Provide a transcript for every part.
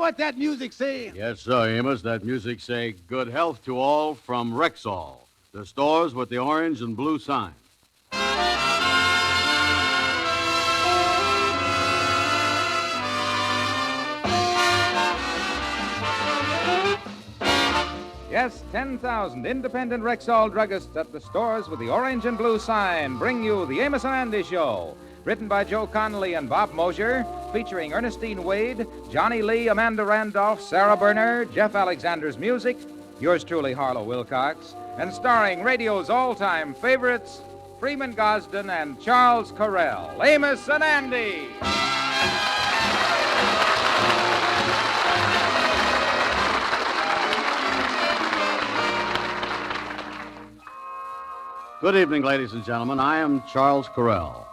what that music say? Yes, sir, Amos. That music say, good health to all from Rexall, the stores with the orange and blue sign. Yes, 10,000 independent Rexall druggists at the stores with the orange and blue sign bring you the Amos and Andy Show. Written by Joe Connolly and Bob Mosier, featuring Ernestine Wade, Johnny Lee, Amanda Randolph, Sarah Berner, Jeff Alexander's music, yours truly, Harlow Wilcox, and starring radio's all-time favorites, Freeman Gosden and Charles Correll. Amos and Andy. Good evening, ladies and gentlemen. I am Charles Correll.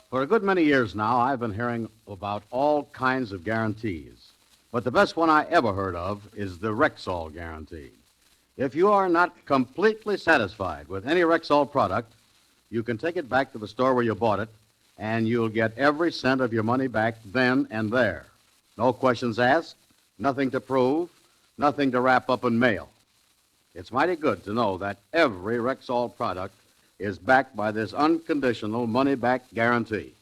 For a good many years now, I've been hearing about all kinds of guarantees. But the best one I ever heard of is the Rexall guarantee. If you are not completely satisfied with any Rexall product, you can take it back to the store where you bought it, and you'll get every cent of your money back then and there. No questions asked, nothing to prove, nothing to wrap up and mail. It's mighty good to know that every Rexall product is backed by this unconditional money-back guarantee.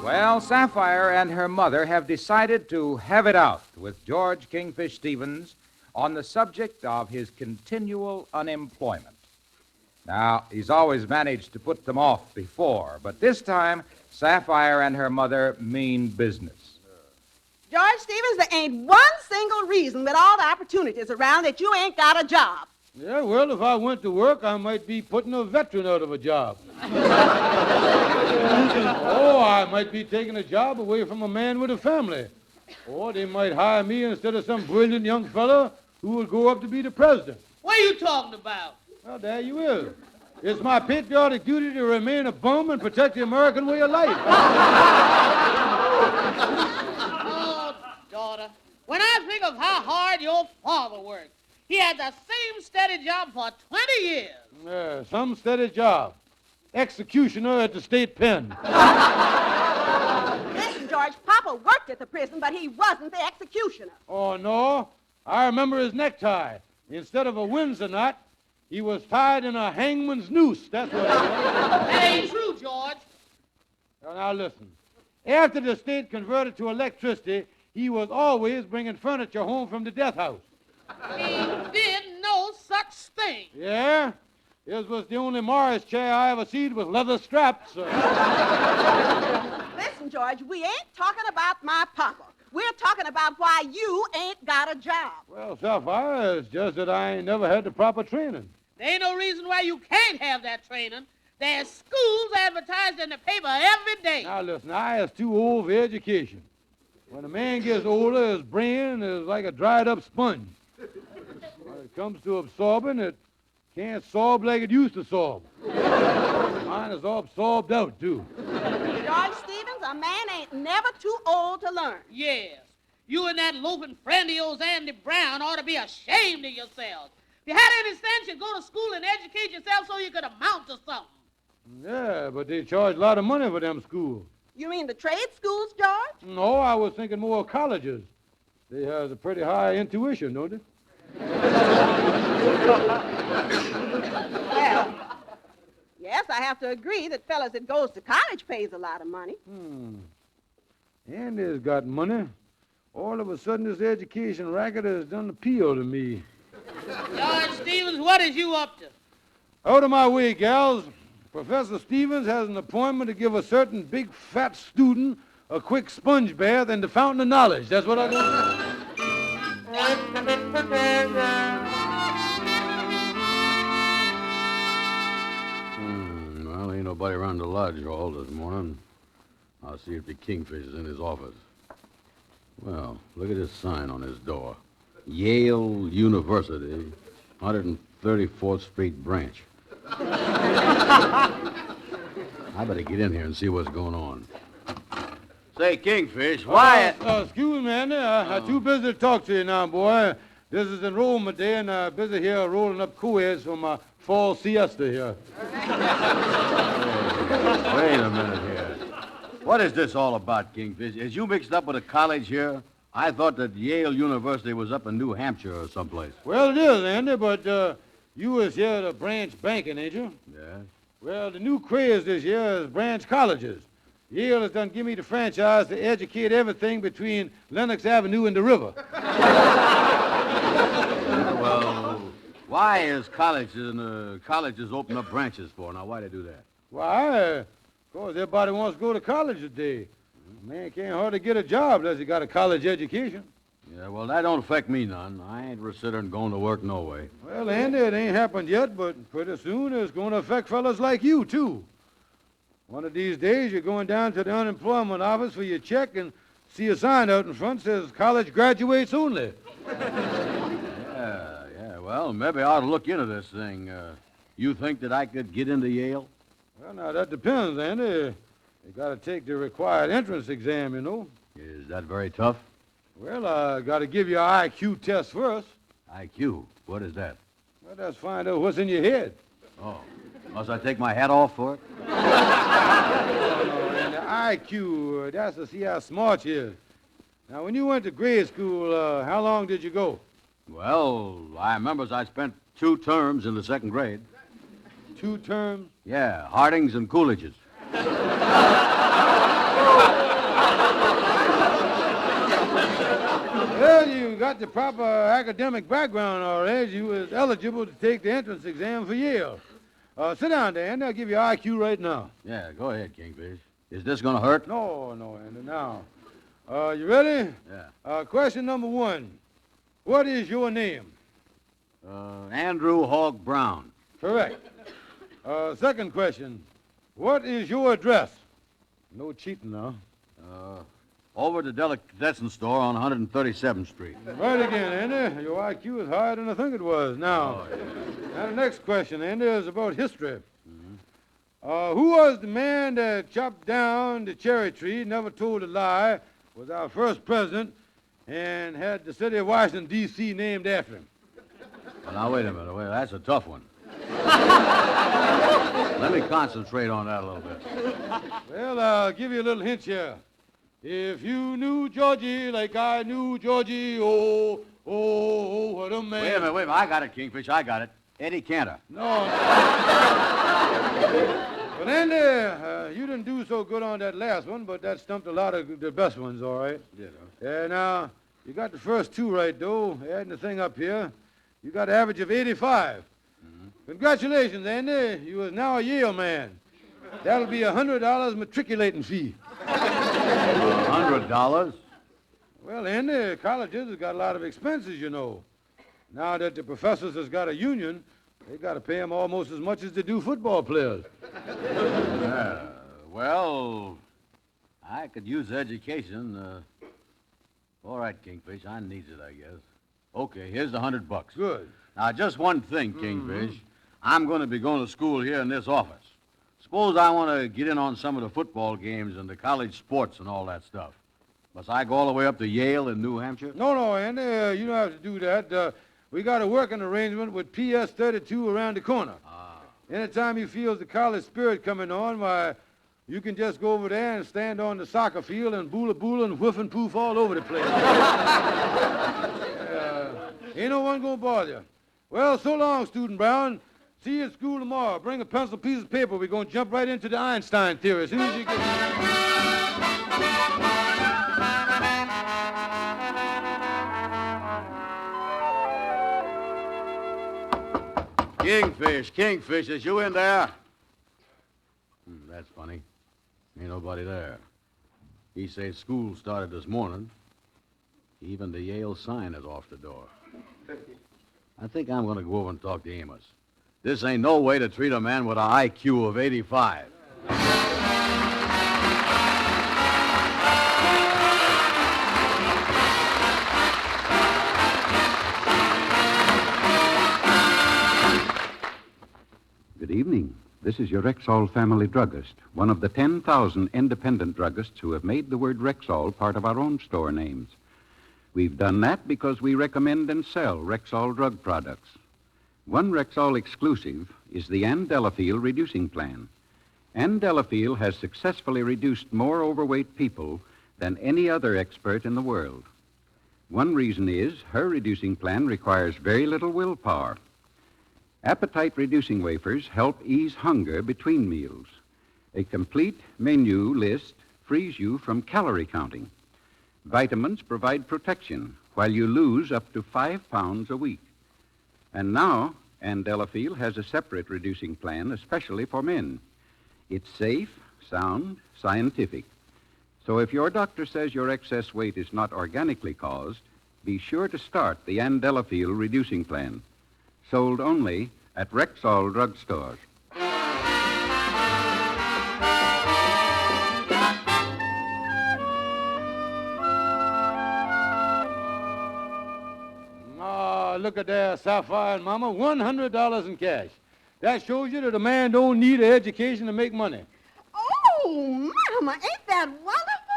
Well, Sapphire and her mother have decided to have it out with George Kingfish Stevens on the subject of his continual unemployment. Now, he's always managed to put them off before, but this time, Sapphire and her mother mean business. George Stevens, there ain't one single reason with all the opportunities around that you ain't got a job. Yeah, well, if I went to work, I might be putting a veteran out of a job. Oh, I might be taking a job away from a man with a family. Or they might hire me instead of some brilliant young fella who will go up to be the president. What are you talking about? Well, there you is. It's my patriotic duty to remain a bum and protect the American way of life. Oh, daughter, when I think of how hard your father worked, he had the same steady job for 20 years. Yeah, some steady job. Executioner at the state pen. Listen, George, Papa worked at the prison, but he wasn't the executioner. Oh, no. I remember his necktie. Instead of a Windsor knot, he was tied in a hangman's noose. That's what it was. That ain't true, George. Now, listen. After the state converted to electricity, he was always bringing furniture home from the death house. He did no such thing. Yeah? This was the only Morris chair I ever seen with leather straps. Listen, George, we ain't talking about my Papa. We're talking about why you ain't got a job. Well, Sapphire, it's just that I ain't never had the proper training. There ain't no reason why you can't have that training. There's schools advertised in the paper every day. Now, listen, I is too old for education. When a man gets older, his brain is like a dried-up sponge. When it comes to absorbing, it can't sorb like it used to sorb. Mine is all absorbed out, too. George Stevens, a man ain't never too old to learn. Yes. You and that loafing friend of yours, Andy Brown, ought to be ashamed of yourselves. If you had any sense, you'd go to school and educate yourself so you could amount to something. Yeah, but they charge a lot of money for them schools. You mean the trade schools, George? No, I was thinking more of colleges. They have a pretty high intuition, don't they? Well, yes, I have to agree that fellas that goes to college pays a lot of money. Andy's got money. All of a sudden, this education racket has done appeal to me. George Stevens, what is you up to? Out of my way, gals. Professor Stevens has an appointment to give a certain big, fat student a quick sponge bath in the fountain of knowledge. That's what I'm going to do. Well, ain't nobody around the lodge hall this morning. I'll see if the Kingfish is in his office. Well, look at this sign on his door. Yale University, 134th Street Branch. I better get in here and see what's going on. Say, Kingfish, why... Excuse me, Andy. I'm too busy to talk to you now, boy. This is enrollment day, and I'm busy here rolling up co-eds for my fall siesta here. Wait a minute here. What is this all about, Kingfish? Is you mixed up with a college here? I thought that Yale University was up in New Hampshire or someplace. Well, it is, Andy, but you was here at a branch banking, ain't you? Yeah. Well, the new craze this year is branch colleges. Yale has done give me the franchise to educate everything between Lenox Avenue and the river. Well, why is colleges open up branches for? Now, why they do that? Why? Because everybody wants to go to college today. A man can't hardly get a job unless he got a college education. Yeah, well, that don't affect me none. I ain't considering going to work no way. Well, Andy, it ain't happened yet, but pretty soon it's going to affect fellas like you, too. One of these days, you're going down to the unemployment office for your check and see a sign out in front that says college graduates only. Yeah, well, maybe I ought to look into this thing. You think that I could get into Yale? Well, now, that depends, Andy. You got to take the required entrance exam, you know. Is that very tough? Well, I got to give you an IQ test first. IQ? What is that? Well, that's find out what's in your head. Oh, must I take my hat off for it? No, and the IQ, that's to see how smart you is. Now, when you went to grade school, how long did you go? Well, I remember I spent 2 terms in the 2nd grade. 2 terms? Yeah, Hardings and Coolidge's. Well, you got the proper academic background already. You was eligible to take the entrance exam for Yale. Sit down, Dan. I'll give you IQ right now. Yeah, go ahead, Kingfish. Is this going to hurt? No, Andy. Now, you ready? Yeah. Question number 1. What is your name? Andrew Hogg Brown. Correct. Second question. What is your address? No cheating now. Over the delicatessen store on 137th Street. Right again, Andy. Your IQ is higher than I think it was. Now, now the next question, Andy, is about history. Who was the man that chopped down the cherry tree, never told a lie, was our first president, and had the city of Washington, D.C. named after him? Well, now, wait a minute. Wait, that's a tough one. Let me concentrate on that a little bit. Well, I'll give you a little hint here. If you knew Georgie like I knew Georgie, what a man. Wait a minute. I got it, Kingfish. I got it. Eddie Cantor. No. But Andy, you didn't do so good on that last one, but that stumped a lot of the best ones, all right? Yeah, now, you got the first 2 right, though. Adding the thing up here, you got an average of 85. Congratulations, Andy. You is now a Yale man. That'll be $100 matriculating fee. $100? Well, Andy, colleges has got a lot of expenses, you know. Now that the professors has got a union, they got to pay them almost as much as they do football players. Well, I could use education. All right, Kingfish, I needs it, I guess. Okay, here's the $100. Good. Now, just one thing, Kingfish. I'm going to be going to school here in this office. Suppose I want to get in on some of the football games and the college sports and all that stuff. Must I go all the way up to Yale in New Hampshire? No, Andy, you don't have to do that. We got a working arrangement with PS 32 around the corner. Anytime you feel the college spirit coming on, why, you can just go over there and stand on the soccer field and boola and whiff and poof all over the place. Ain't no one gonna bother you. Well, so long, Student Brown. See you at school tomorrow. Bring a pencil, piece of paper. We're going to jump right into the Einstein theory as soon as you get Kingfish, is you in there? That's funny. Ain't nobody there. He says school started this morning. Even the Yale sign is off the door. I think I'm going to go over and talk to Amos. This ain't no way to treat a man with an IQ of 85. Good evening. This is your Rexall family druggist, one of the 10,000 independent druggists who have made the word Rexall part of our own store names. We've done that because we recommend and sell Rexall drug products. One Rexall exclusive is the Andelafil reducing plan. Andelafil has successfully reduced more overweight people than any other expert in the world. One reason is her reducing plan requires very little willpower. Appetite-reducing wafers help ease hunger between meals. A complete menu list frees you from calorie counting. Vitamins provide protection while you lose up to 5 pounds a week. And now, Andelafil has a separate reducing plan especially for men. It's safe, sound, scientific. So if your doctor says your excess weight is not organically caused, be sure to start the Andelafil reducing plan. Sold only at Rexall drugstores. Look at that, Sapphire and Mama, $100 in cash. That shows you that a man don't need an education to make money. Oh, Mama, ain't that wonderful?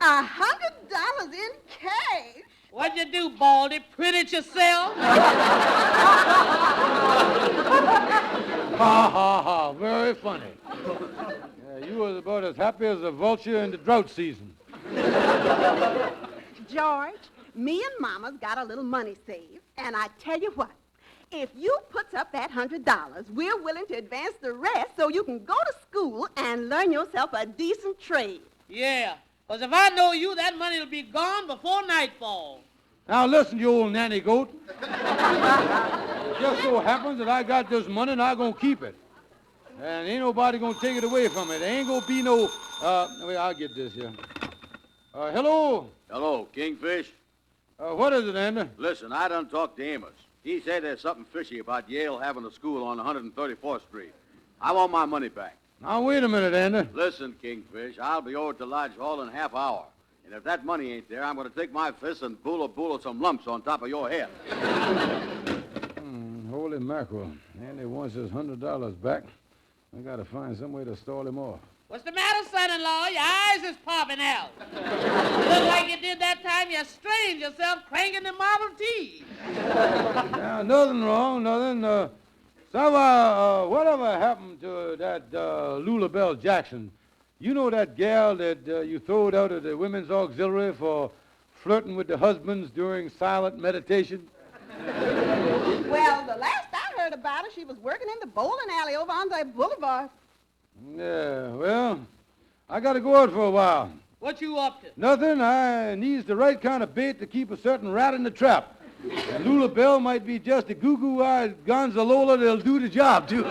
$100 in cash. What'd you do, Baldy? Print it yourself? Ha, ha, ha. Very funny. You was about as happy as a vulture in the drought season. George, me and Mama's got a little money saved, and I tell you what, if you puts up that $100, we're willing to advance the rest so you can go to school and learn yourself a decent trade. Yeah, because if I know you, that money will be gone before nightfall. Now listen, you old nanny goat. It just so happens that I got this money and I'm going to keep it. And ain't nobody going to take it away from me. There ain't going to be no... wait, I'll get this here. Hello? Hello, Kingfish. What is it, Andy? Listen, I done talked to Amos. He said there's something fishy about Yale having a school on 134th Street. I want my money back. Now, wait a minute, Andy. Listen, Kingfish, I'll be over at the Lodge Hall in a half hour. And if that money ain't there, I'm going to take my fist and boola some lumps on top of your head. Holy mackerel. Andy wants his $100 back. I got to find some way to stall him off. What's the matter, son-in-law? Your eyes is popping out. Look like you did that time you strained yourself cranking the Model T. Now, nothing wrong, nothing. Whatever happened to that Lulabelle Jackson? You know that gal that you throwed out of the women's auxiliary for flirting with the husbands during silent meditation? Well, the last I heard about her, she was working in the bowling alley over on the boulevard. Yeah, well, I got to go out for a while. What you up to? Nothing. I needs the right kind of bait to keep a certain rat in the trap. And Lulabelle might be just a goo-goo-eyed Gonzalola that'll do the job, too.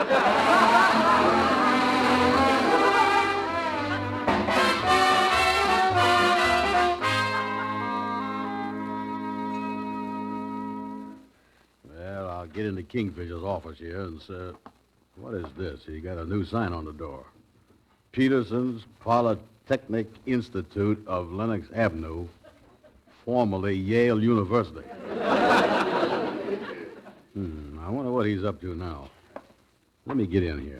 Well, I'll get into Kingfisher's office here and say, what is this? He got a new sign on the door. Peterson's Polytechnic Institute of Lenox Avenue, formerly Yale University. I wonder what he's up to now. Let me get in here.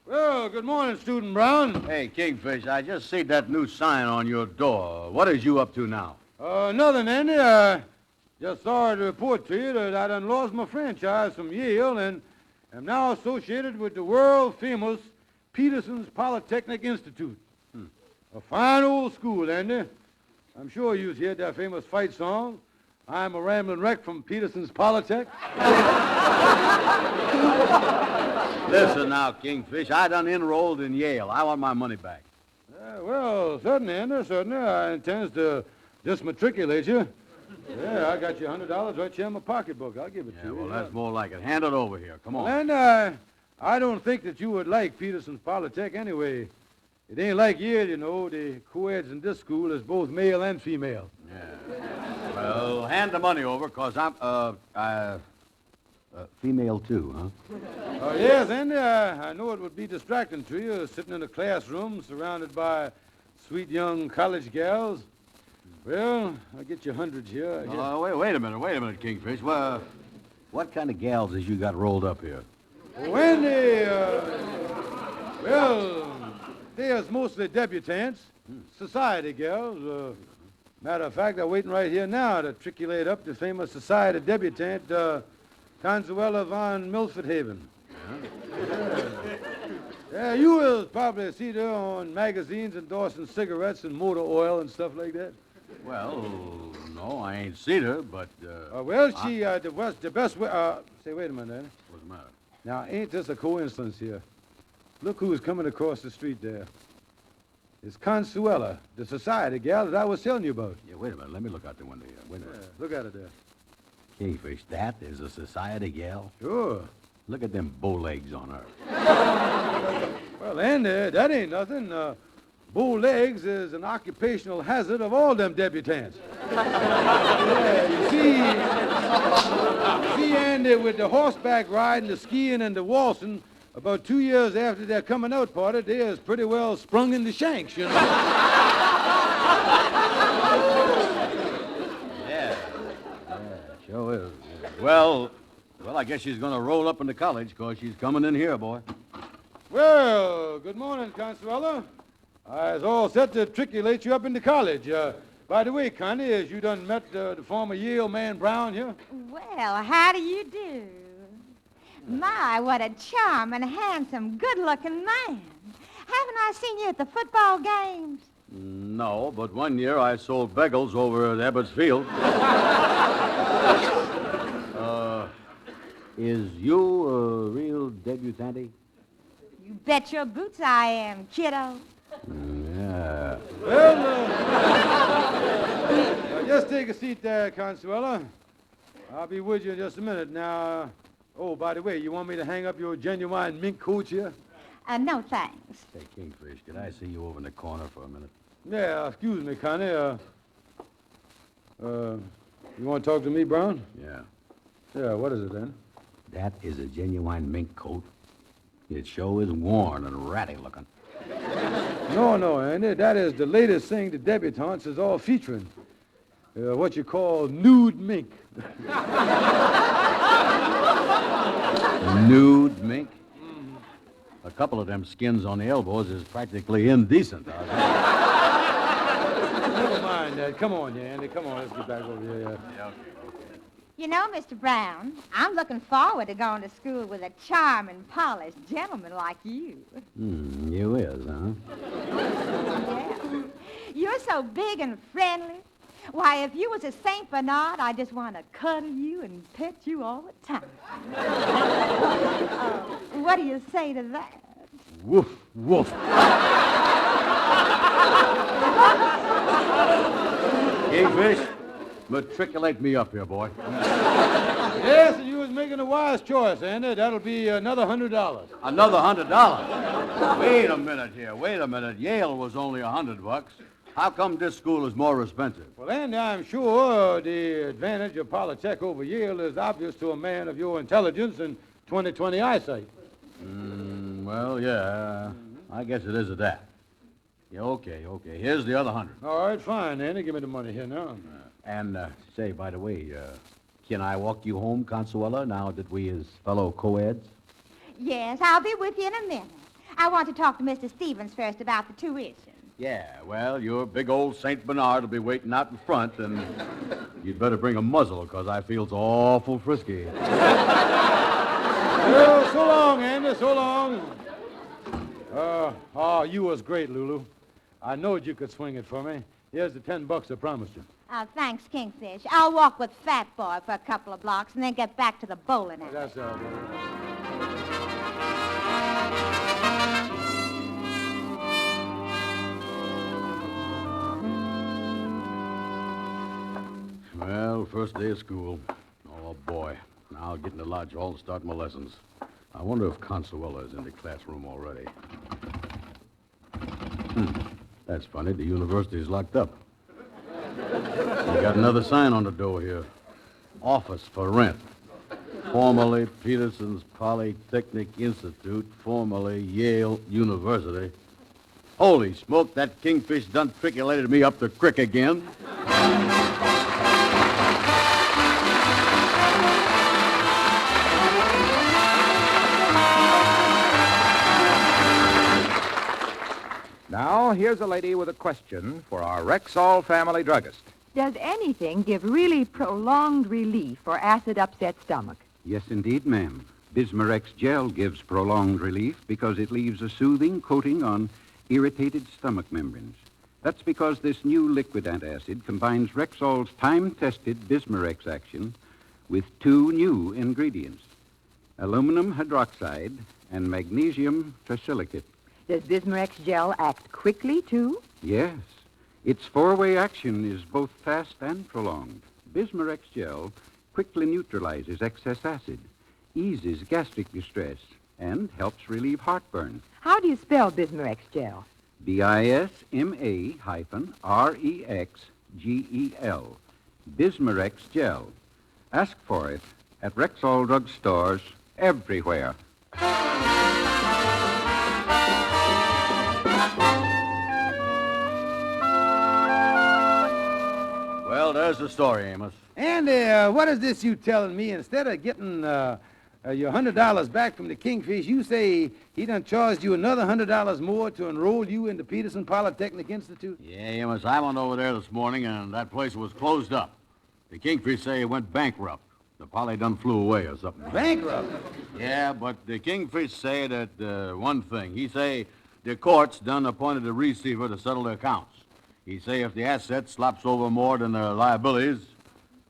Well, good morning, Student Brown. Hey, Kingfish, I just see that new sign on your door. What is you up to now? Nothing, Andy. Just sorry to report to you that I done lost my franchise from Yale and am now associated with the world-famous Peterson's Polytechnic Institute. A fine old school, Andy. I'm sure you've heard that famous fight song, I'm a rambling wreck from Peterson's Polytech. Listen now, Kingfish, I done enrolled in Yale. I want my money back. Well, certainly, Andy, certainly. I intend to dismatriculate you. Yeah, I got you $100 right here in my pocketbook. I'll give it to you. Well, that's more like it. Hand it over here. Come on. And I don't think that you would like Peterson's Polytech anyway. It ain't like Yale, you know. The co-eds in this school is both male and female. Yeah. Well, hand the money over, because I'm, female too, huh? Yes, Andy, I know it would be distracting to you, sitting in a classroom surrounded by sweet young college gals. Well, I'll get you hundreds here. Wait a minute, Kingfish. Well, what kind of gals has you got rolled up here? Oh, Andy, well, there's mostly debutantes, society gals, Matter of fact, they're waiting right here now to triculate up the famous society debutante, Consuela von Milford-Haven. Yeah, you will probably see her on magazines endorsing cigarettes and motor oil and stuff like that. Well, no, I ain't seen her, but... She, the best way... say, wait a minute, Andy. What's the matter? Now, ain't this a coincidence here? Look who's coming across the street there. It's Consuela, the society gal that I was telling you about. Yeah, wait a minute. Let me look out the window here. Wait a minute. Look at it there. Kingfish, that is a society gal? Sure. Look at them bow legs on her. Well, Andy, that ain't nothing. Bow legs is an occupational hazard of all them debutantes. Yeah, you see, Andy, with the horseback riding, the skiing, and the waltzing, about 2 years after their coming out party, they is pretty well sprung in the shanks, you know. Yeah, sure is. Well, I guess she's going to roll up into college, because she's coming in here, boy. Well, good morning, Consuela. I was all set to triculate you up into college. By the way, Connie, as you done met the former Yale man Brown here? Well, how do you do? My, what a charming, handsome, good-looking man. Haven't I seen you at the football games? No, but one year I sold bagels over at Ebbets Field. Is you a real debutante? You bet your boots I am, kiddo. Yeah. Well, just take a seat there, Consuela. I'll be with you in just a minute. Now, by the way, you want me to hang up your genuine mink coat here? No, thanks. Hey, Kingfish, could I see you over in the corner for a minute? Yeah, excuse me, Connie. You want to talk to me, Brown? Yeah. Yeah, what is it then? That is a genuine mink coat. It sure is worn and ratty looking. No, Andy. That is the latest thing the debutantes is all featuring. What you call nude mink. Nude mink? Mm-hmm. A couple of them skins on the elbows is practically indecent. Never mind that. Come on, Andy. Come on, let's get back over here. Yeah, okay. You know, Mr. Brown, I'm looking forward to going to school with a charming, polished gentleman like you. You is, huh? Yeah. You're so big and friendly. Why, if you was a St. Bernard, I just want to cuddle you and pet you all the time. What do you say to that? Woof, woof. Kingfish, matriculate me up here, boy. Yes, and you was making a wise choice, Andy. That'll be another $100. Another $100? Wait a minute here. Wait a minute. Yale was only $100. How come this school is more expensive? Well, Andy, I'm sure the advantage of Polytech over Yale is obvious to a man of your intelligence and 20/20 eyesight. Well, yeah. I guess it is at that. Yeah, okay. Here's the other 100. All right, fine, Andy. Give me the money here now. Say, by the way, can I walk you home, Consuela, now that we is fellow co-eds? Yes, I'll be with you in a minute. I want to talk to Mr. Stevens first about the tuition. Yeah, well, your big old St. Bernard will be waiting out in front, and you'd better bring a muzzle, because I feels awful frisky. Well, so long, Andy, so long. You was great, Lulu. I knowed you could swing it for me. Here's the $10 I promised you. Thanks, Kingfish. I'll walk with Fat Boy for a couple of blocks and then get back to the bowling alley. That's all right. Well, first day of school. Oh, boy. Now I'll get in the lodge hall and start my lessons. I wonder if Consuela is in the classroom already. That's funny. The university's locked up. We got another sign on the door here. Office for rent. Formerly Peterson's Polytechnic Institute, formerly Yale University. Holy smoke, that Kingfish done triculated me up the crick again. Now, here's a lady with a question for our Rexall family druggist. Does anything give really prolonged relief for acid-upset stomach? Yes, indeed, ma'am. Bismarex gel gives prolonged relief because it leaves a soothing coating on irritated stomach membranes. That's because this new liquid antacid combines Rexall's time-tested Bismarex action with two new ingredients, aluminum hydroxide and magnesium trisilicate. Does Bismarex gel act quickly, too? Yes. Its four-way action is both fast and prolonged. Bismarex gel quickly neutralizes excess acid, eases gastric distress, and helps relieve heartburn. How do you spell Bismarex gel? Bismarexgel. Bismarex gel. Ask for it at Rexall drug stores everywhere. Well, there's the story, Amos. Andy, what is this you telling me? Instead of getting your $100 back from the Kingfish, you say he done charged you another $100 more to enroll you in the Peterson Polytechnic Institute? Yeah, Amos, I went over there this morning, and that place was closed up. The Kingfish say it went bankrupt. The Poly done flew away or something. Bankrupt? Yeah, but the Kingfish say that one thing. He say the courts done appointed a receiver to settle their accounts. He say if the assets slops over more than their liabilities,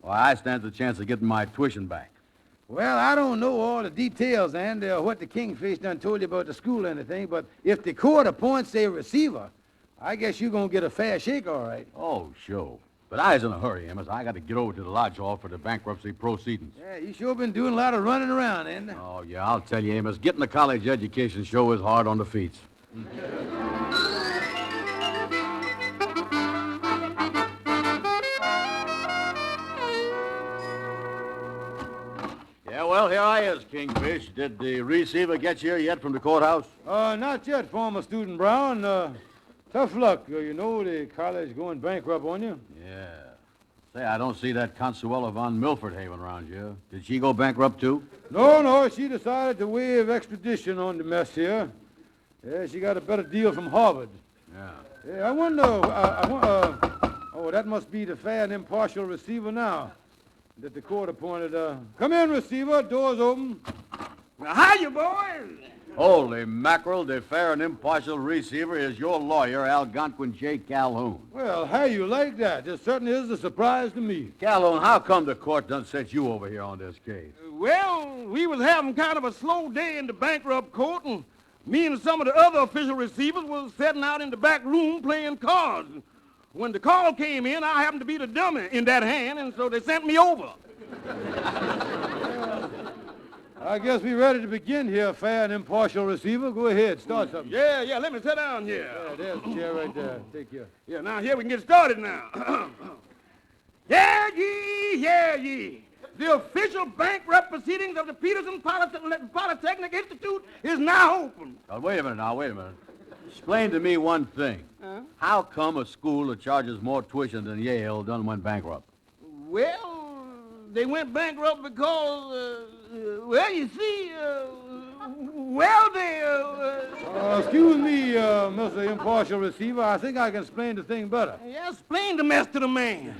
well, I stand the chance of getting my tuition back. Well, I don't know all the details, Andy, or what the Kingfish done told you about the school or anything, but if the court appoints a receiver, I guess you're going to get a fair shake, all right. Oh, sure. But I was in a hurry, Amos. I got to get over to the lodge hall for the bankruptcy proceedings. Yeah, you sure been doing a lot of running around, Andy. Oh, yeah, I'll tell you, Amos, getting a college education sure is hard on the feet. Yeah, well, here I is, Kingfish. Did the receiver get here yet from the courthouse? Not yet, former student Brown. Tough luck. You know the college going bankrupt on you. Yeah. Say, I don't see that Consuela von Milford having around here. Did she go bankrupt, too? No, she decided to waive extradition on the mess here. Yeah, she got a better deal from Harvard. Yeah. Yeah, I wonder, that must be the fair and impartial receiver now that the court appointed. Come in, receiver. Door's open. Hiya, boys. Holy mackerel, the fair and impartial receiver is your lawyer, Algonquin J. Calhoun. Well, how you like that? This certainly is a surprise to me. Calhoun, how come the court done set you over here on this case? Well, we was having kind of a slow day in the bankrupt court, and me and some of the other official receivers was sitting out in the back room playing cards. When the call came in, I happened to be the dummy in that hand, and so they sent me over. I guess we're ready to begin here, fair and impartial receiver. Go ahead, start something. Yeah, let me sit down here. Yeah, there's the chair right there. Take care. Yeah, now here we can get started now. Yeah, ye. The official bankrupt proceedings of the Peterson Polytechnic Institute is now open. Wait a minute. Explain to me one thing. How come a school that charges more tuition than Yale done went bankrupt? Well, they went bankrupt because, you see, Excuse me, Mr. Impartial Receiver. I think I can explain the thing better. Yeah, explain the mess to the man.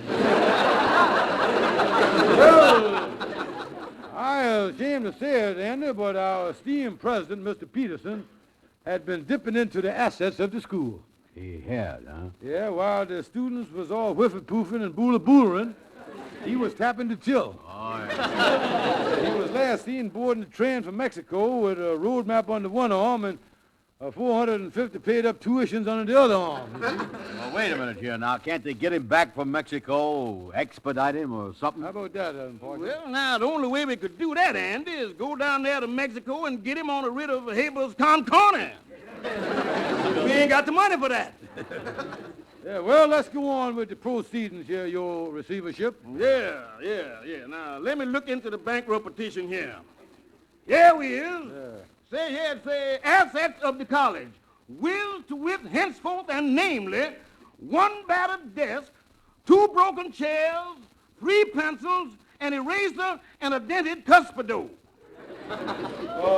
Well, I am ashamed to say it, Andy, but our esteemed president, Mr. Peterson, had been dipping into the assets of the school. He had, huh? Yeah, while the students was all whiffing-poofing and boola-boolering, he was tapping the till. Oh, yeah. He was last seen boarding the train from Mexico with a road map under one arm and 450 paid-up tuitions under the other arm. Well, wait a minute here now. Can't they get him back from Mexico, expedite him or something? How about that, Impartial? Well, now, the only way we could do that, Andy, is go down there to Mexico and get him on a writ of habeas corpus. We ain't got the money for that. Yeah, well, let's go on with the proceedings here, your receivership. Yeah. Now, let me look into the bankrupt petition here. Here we is. Yeah. Say, assets of the college. Will to wit henceforth and namely, 1 battered desk, 2 broken chairs, 3 pencils, an eraser, and a dented cuspidor.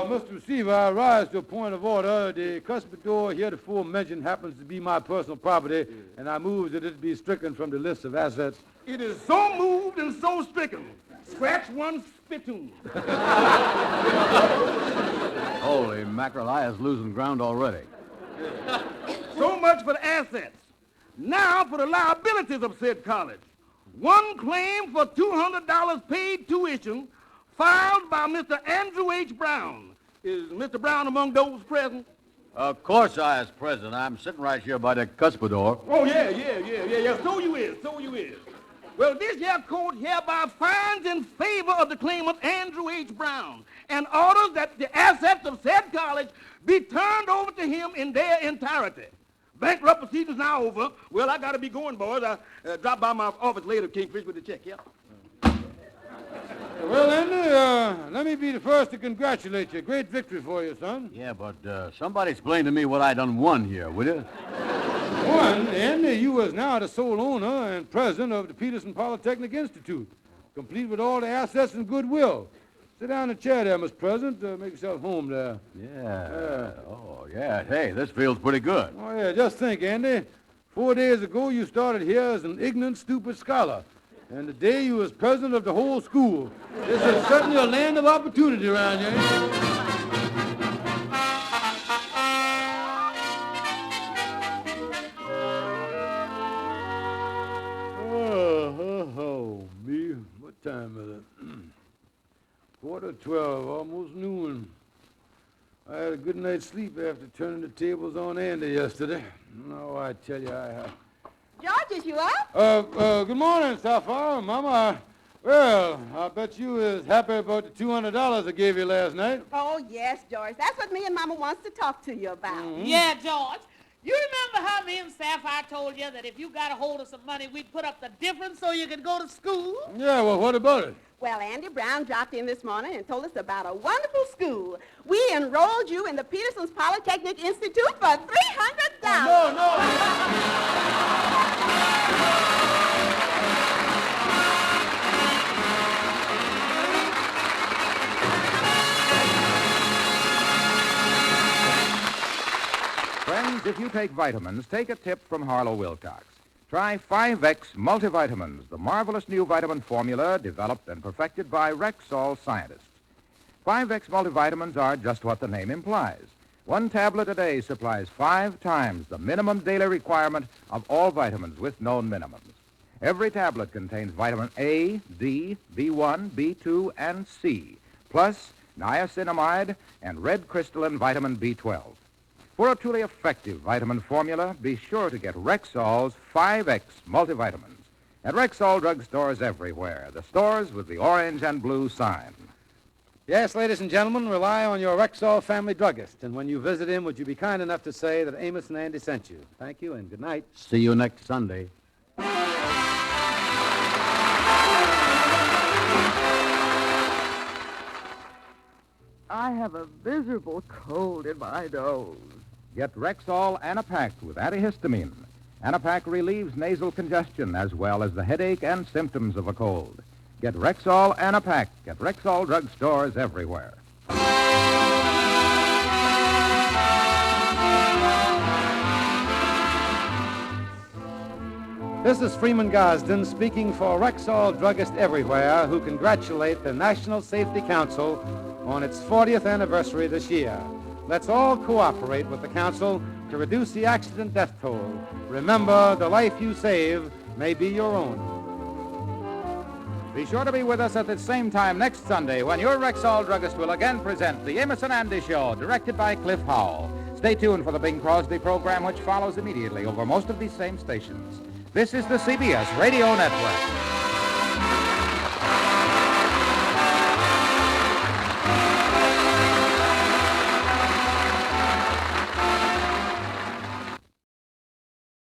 Mr. Receiver, I rise to a point of order. The cuspidor heretofore mentioned happens to be my personal property, and I move that it be stricken from the list of assets. It is so moved and so stricken. Scratch one spittoon. Holy mackerel, I is losing ground already. So much for the assets. Now for the liabilities of said college. One claim for $200 paid tuition filed by Mr. Andrew H. Brown. Is Mr. Brown among those present? Of course I is president. I'm sitting right here by the cuspidor. Oh, yeah. So you is. Well, this here court hereby finds in favor of the claimant Andrew H. Brown and orders that the assets of said college be turned over to him in their entirety. Bankrupt proceedings now over. Well, I got to be going, boys. I drop by my office later, Kingfish, with the check, yeah? Well, Andy, let me be the first to congratulate you. Great victory for you, son. Yeah, but somebody explain to me what I done won here, will you? One, Andy, you was now the sole owner and president of the Peterson Polytechnic Institute, complete with all the assets and goodwill. Sit down in the chair there, Mr. President. Make yourself home there. Yeah. Oh, yeah. Hey, this feels pretty good. Oh, yeah, just think, Andy. 4 days ago, you started here as an ignorant, stupid scholar. And today you was president of the whole school. This is certainly a land of opportunity around here. Me. What time is it? 11:45, almost noon. I had a good night's sleep after turning the tables on Andy yesterday. No, I tell you, I have. George, is you up? Good morning, Sapphire. Mama, well, I bet you is happy about the $200 I gave you last night. Oh, yes, George. That's what me and Mama wants to talk to you about. Mm-hmm. Yeah, George. You remember how me and Sapphire told you that if you got a hold of some money, we'd put up the difference so you could go to school? Yeah, well, what about it? Well, Andy Brown dropped in this morning and told us about a wonderful school. We enrolled you in the Peterson's Polytechnic Institute for $300. No. Friends, if you take vitamins, take a tip from Harlow Wilcox. Try 5X multivitamins, the marvelous new vitamin formula developed and perfected by Rexall scientists. 5X multivitamins are just what the name implies. One tablet a day supplies 5 times the minimum daily requirement of all vitamins with known minimums. Every tablet contains vitamin A, D, B1, B2, and C, plus niacinamide and red crystalline vitamin B12. For a truly effective vitamin formula, be sure to get Rexall's 5X multivitamins at Rexall drugstores everywhere, the stores with the orange and blue sign. Yes, ladies and gentlemen, rely on your Rexall family druggist. And when you visit him, would you be kind enough to say that Amos and Andy sent you? Thank you and good night. See you next Sunday. I have a miserable cold in my nose. Get Rexall Anapac with antihistamine. Anapac relieves nasal congestion as well as the headache and symptoms of a cold. Get Rexall Anapac at Rexall drugstores everywhere. This is Freeman Gosden speaking for Rexall Druggist Everywhere, who congratulate the National Safety Council on its 40th anniversary this year. Let's all cooperate with the council to reduce the accident death toll. Remember, the life you save may be your own. Be sure to be with us at the same time next Sunday when your Rexall druggist will again present the Amos and Andy Show, directed by Cliff Howell. Stay tuned for the Bing Crosby program, which follows immediately over most of these same stations. This is the CBS Radio Network.